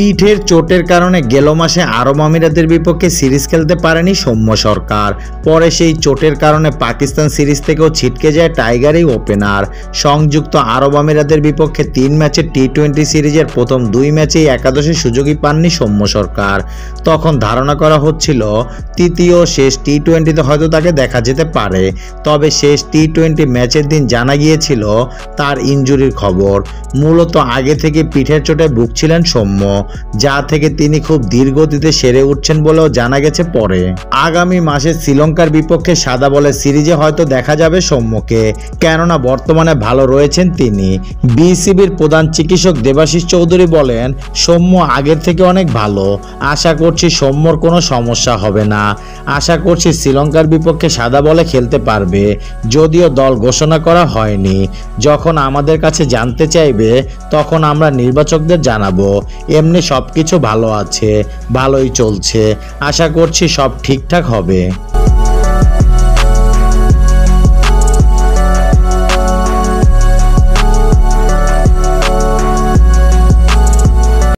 পিঠের চোটের কারণে গেল মাসে আরব আমিরাতের বিপক্ষে সিরিজ খেলতে পারেনি সৌম্য সরকার। পরে সেই চোটের কারণে পাকিস্তান সিরিজ থেকেও ছিটকে যায় টাইগারই ওপেনার। সংযুক্ত আরব আমিরাতের বিপক্ষে 3 ম্যাচের টি-20 সিরিজের প্রথম 2 ম্যাচেই একাদশে সুযোগই পাননি সৌম্য সরকার। তখন ধারণা করা হচ্ছিল তৃতীয় শেষ টি-20তে হয়তো তাকে দেখা যেতে পারে। তবে শেষ টি-20 ম্যাচের দিন জানা গিয়েছিল তার ইনজুরির খবর। মূলত আগে থেকে পিঠের চোটে ভুগছিলেন সৌম্য, যা থেকে তিনি খুব ধীরগতিতে সেরে উঠছেন বলেও জানা গেছে। পরে আগামী মাসে শ্রীলঙ্কার বিপক্ষে সাদা বলের সিরিজে হয়তো দেখা যাবে সৌম্যকে, কেননা বর্তমানে ভালো রয়েছেন তিনি। বিসিবির প্রধান চিকিৎসক দেবাশিস চৌধুরী বলেন, সৌম্য আগের থেকে অনেক ভালো। আশা করছি সৌম্যর কোনো সমস্যা হবে না। আশা করছি শ্রীলঙ্কার বিপক্ষে সাদা বলে খেলতে পারবে। যদিও দল ঘোষণা করা হয়নি। যখন আমাদের কাছে জানতে চাইবে তখন আমরা নির্বাচকদের জানাবো। এমনি সবকিছু ভালো আছে, ভালোই চলছে। আশা করছি সব ঠিকঠাক হবে।